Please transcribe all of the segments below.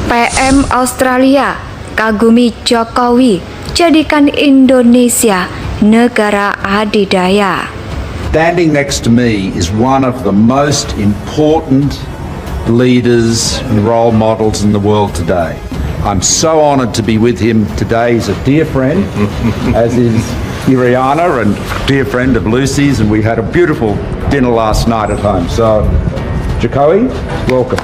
PM Australia kagumi Jokowi jadikan Indonesia negara adidaya. Standing next to me is one of the most important leaders and role models in the world today. I'm so honoured to be with him today. He's a dear friend, as is Iriana, and dear friend of Lucy's, and we had a beautiful dinner last night at home. So, Jokowi, welcome.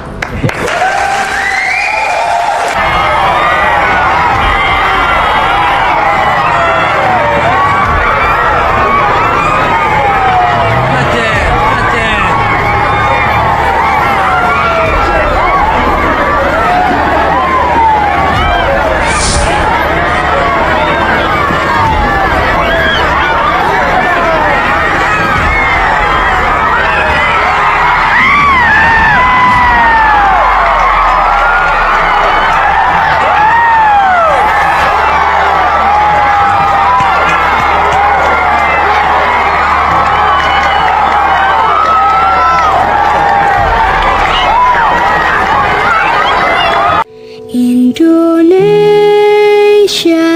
Indonesia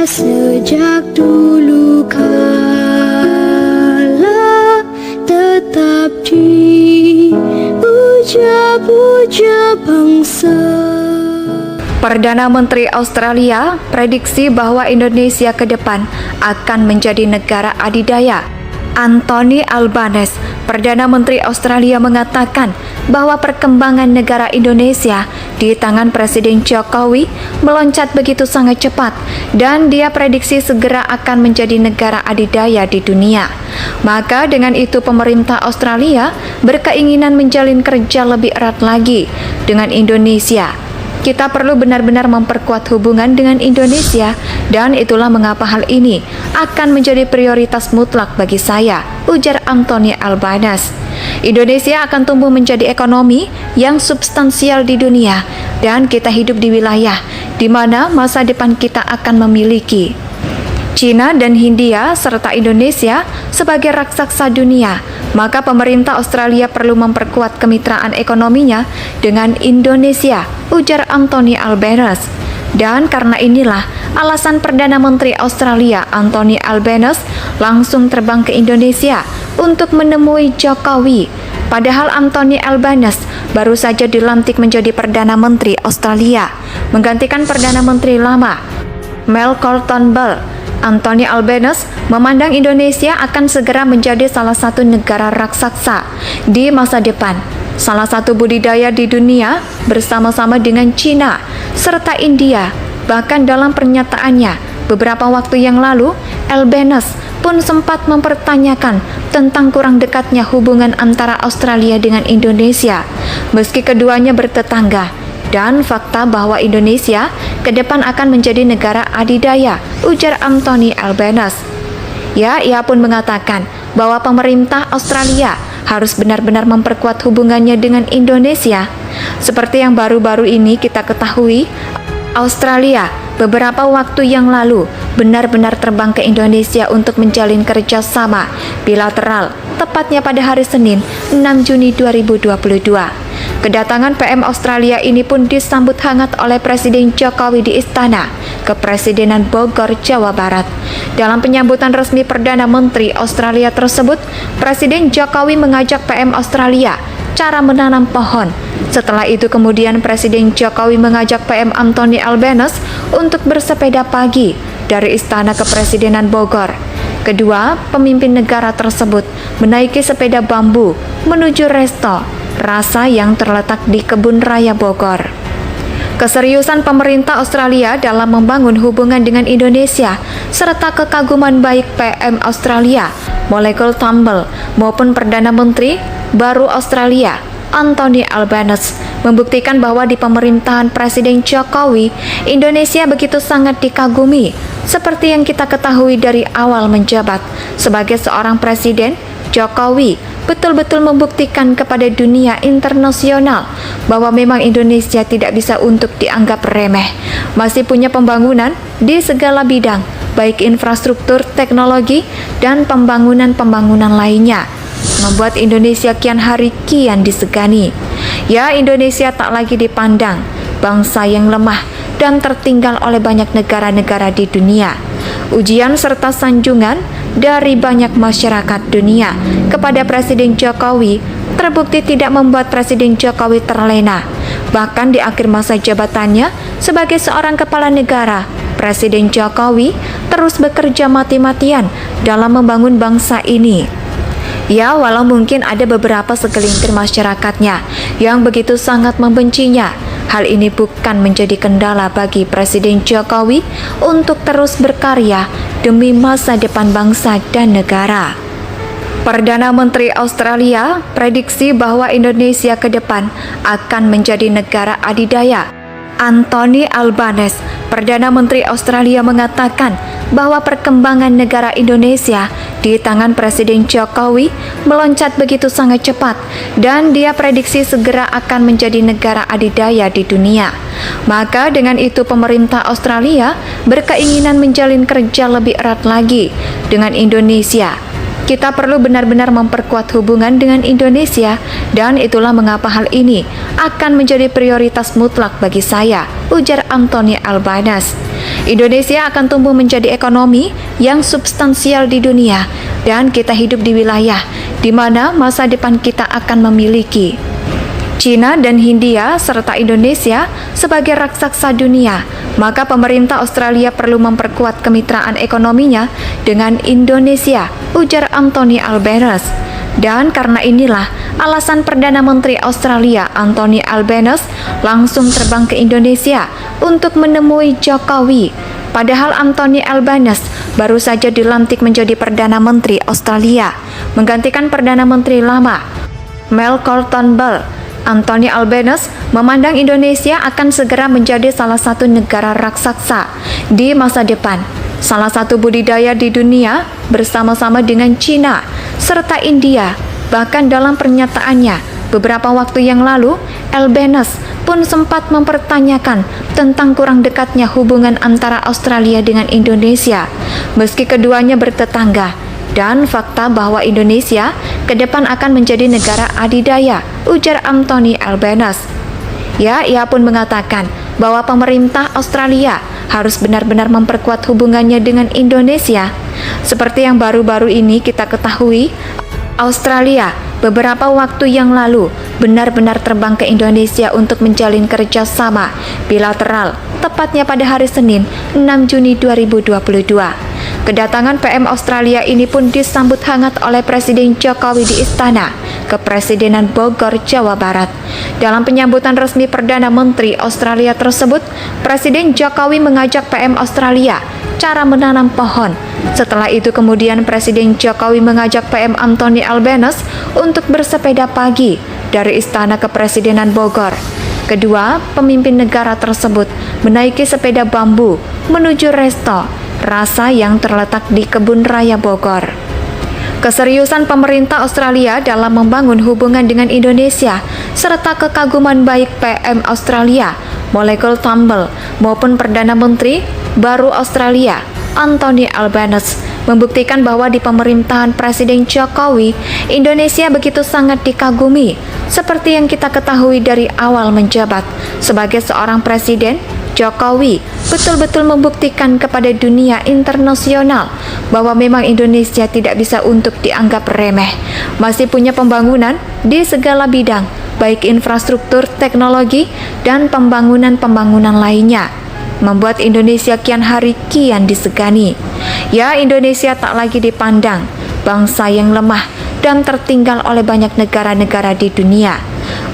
sejak dulu kala tetap dipuja-puja bangsa. Perdana Menteri Australia prediksi bahwa Indonesia ke depan akan menjadi negara adidaya. Anthony Albanese, Perdana Menteri Australia, mengatakan bahwa perkembangan negara Indonesia di tangan Presiden Jokowi meloncat begitu sangat cepat dan dia prediksi segera akan menjadi negara adidaya di dunia. Maka dengan itu pemerintah Australia berkeinginan menjalin kerja lebih erat lagi dengan Indonesia. Kita perlu benar-benar memperkuat hubungan dengan Indonesia dan itulah mengapa hal ini akan menjadi prioritas mutlak bagi saya, ujar Anthony Albanese. Indonesia akan tumbuh menjadi ekonomi yang substansial di dunia dan kita hidup di wilayah di mana masa depan kita akan memiliki China dan Hindia serta Indonesia sebagai raksasa dunia, maka pemerintah Australia perlu memperkuat kemitraan ekonominya dengan Indonesia, ujar Anthony Albanese. Dan karena inilah alasan Perdana Menteri Australia Anthony Albanese langsung terbang ke Indonesia untuk menemui Jokowi. Padahal Anthony Albanese baru saja dilantik menjadi Perdana Menteri Australia, menggantikan Perdana Menteri lama Malcolm Turnbull. Anthony Albanese memandang Indonesia akan segera menjadi salah satu negara raksasa di masa depan, salah satu budidaya di dunia bersama-sama dengan China serta India. Bahkan dalam pernyataannya beberapa waktu yang lalu, Albanese pun sempat mempertanyakan tentang kurang dekatnya hubungan antara Australia dengan Indonesia meski keduanya bertetangga, dan fakta bahwa Indonesia ke depan akan menjadi negara adidaya, ujar Anthony Albanese. Ya, ia pun mengatakan bahwa pemerintah Australia harus benar-benar memperkuat hubungannya dengan Indonesia. Seperti yang baru-baru ini kita ketahui, Australia beberapa waktu yang lalu benar-benar terbang ke Indonesia untuk menjalin kerjasama bilateral, tepatnya pada hari Senin 6 Juni 2022. Kedatangan PM Australia ini pun disambut hangat oleh Presiden Jokowi di Istana Kepresidenan Bogor, Jawa Barat. Dalam penyambutan resmi Perdana Menteri Australia tersebut, Presiden Jokowi mengajak PM Australia cara menanam pohon. Setelah itu kemudian Presiden Jokowi mengajak PM Anthony Albanese untuk bersepeda pagi dari Istana Kepresidenan Bogor. Kedua pemimpin negara tersebut menaiki sepeda bambu menuju resto rasa yang terletak di Kebun Raya Bogor. Keseriusan pemerintah Australia dalam membangun hubungan dengan Indonesia serta kekaguman baik PM Australia Malcolm Turnbull maupun Perdana Menteri baru Australia Anthony Albanese membuktikan bahwa di pemerintahan Presiden Jokowi, Indonesia begitu sangat dikagumi. Seperti yang kita ketahui dari awal menjabat sebagai seorang presiden, Jokowi betul-betul membuktikan kepada dunia internasional bahwa memang Indonesia tidak bisa untuk dianggap remeh. Masih punya pembangunan di segala bidang, baik infrastruktur, teknologi, dan pembangunan-pembangunan lainnya, membuat Indonesia kian hari kian disegani. Ya, Indonesia tak lagi dipandang bangsa yang lemah dan tertinggal oleh banyak negara-negara di dunia. Ujian serta sanjungan dari banyak masyarakat dunia kepada Presiden Jokowi terbukti tidak membuat Presiden Jokowi terlena. Bahkan di akhir masa jabatannya sebagai seorang kepala negara, Presiden Jokowi terus bekerja mati-matian dalam membangun bangsa ini. Ya, walau mungkin ada beberapa segelintir masyarakatnya yang begitu sangat membencinya, hal ini bukan menjadi kendala bagi Presiden Jokowi untuk terus berkarya demi masa depan bangsa dan negara. Perdana Menteri Australia prediksi bahwa Indonesia ke depan akan menjadi negara adidaya. Anthony Albanese, Perdana Menteri Australia, mengatakan bahwa perkembangan negara Indonesia di tangan Presiden Jokowi meloncat begitu sangat cepat dan dia prediksi segera akan menjadi negara adidaya di dunia. Maka dengan itu pemerintah Australia berkeinginan menjalin kerja lebih erat lagi dengan Indonesia. Kita perlu benar-benar memperkuat hubungan dengan Indonesia dan itulah mengapa hal ini akan menjadi prioritas mutlak bagi saya, ujar Anthony Albanese. Indonesia akan tumbuh menjadi ekonomi yang substansial di dunia dan kita hidup di wilayah di mana masa depan kita akan memiliki China dan Hindia serta Indonesia sebagai raksasa dunia, maka pemerintah Australia perlu memperkuat kemitraan ekonominya dengan Indonesia, ujar Anthony Albanese. Dan karena inilah alasan Perdana Menteri Australia Anthony Albanese langsung terbang ke Indonesia untuk menemui Jokowi. Padahal Anthony Albanese baru saja dilantik menjadi Perdana Menteri Australia, menggantikan Perdana Menteri lama Malcolm Turnbull. Anthony Albanese memandang Indonesia akan segera menjadi salah satu negara raksasa di masa depan, salah satu budidaya di dunia bersama-sama dengan China serta India. Bahkan dalam pernyataannya beberapa waktu yang lalu, Albanese pun sempat mempertanyakan tentang kurang dekatnya hubungan antara Australia dengan Indonesia, meski keduanya bertetangga. Dan fakta bahwa Indonesia ke depan akan menjadi negara adidaya, ujar Anthony Albanese. Ya, ia pun mengatakan bahwa pemerintah Australia harus benar-benar memperkuat hubungannya dengan Indonesia. Seperti yang baru-baru ini kita ketahui, Australia beberapa waktu yang lalu benar-benar terbang ke Indonesia untuk menjalin kerjasama bilateral, tepatnya pada hari Senin 6 Juni 2022. Kedatangan PM Australia ini pun disambut hangat oleh Presiden Jokowi di Istana Kepresidenan Bogor, Jawa Barat. Dalam penyambutan resmi Perdana Menteri Australia tersebut, Presiden Jokowi mengajak PM Australia cara menanam pohon. Setelah itu kemudian Presiden Jokowi mengajak PM Anthony Albanese untuk bersepeda pagi dari Istana Kepresidenan Bogor. Kedua pemimpin negara tersebut menaiki sepeda bambu menuju resto rasa yang terletak di Kebun Raya Bogor. Keseriusan pemerintah Australia dalam membangun hubungan dengan Indonesia serta kekaguman baik PM Australia Malcolm Turnbull maupun Perdana Menteri baru Australia Anthony Albanese membuktikan bahwa di pemerintahan Presiden Jokowi, Indonesia begitu sangat dikagumi. Seperti yang kita ketahui dari awal menjabat sebagai seorang presiden, Jokowi betul-betul membuktikan kepada dunia internasional bahwa memang Indonesia tidak bisa untuk dianggap remeh. Masih punya pembangunan di segala bidang, baik infrastruktur, teknologi, dan pembangunan-pembangunan lainnya, membuat Indonesia kian hari kian disegani. Ya, Indonesia tak lagi dipandang bangsa yang lemah dan tertinggal oleh banyak negara-negara di dunia.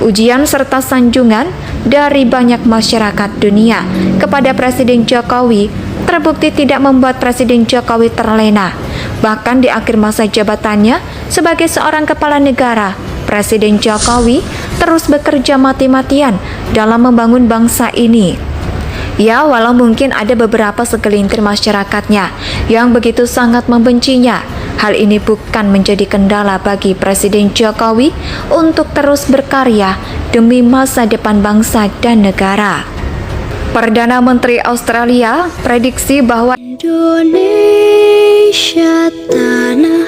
Ujian serta sanjungan dari banyak masyarakat dunia kepada Presiden Jokowi terbukti tidak membuat Presiden Jokowi terlena. Bahkan di akhir masa jabatannya sebagai seorang kepala negara, Presiden Jokowi terus bekerja mati-matian dalam membangun bangsa ini. Ya, walau mungkin ada beberapa segelintir masyarakatnya yang begitu sangat membencinya, hal ini bukan menjadi kendala bagi Presiden Jokowi untuk terus berkarya demi masa depan bangsa dan negara. Perdana Menteri Australia prediksi bahwa Indonesia tanah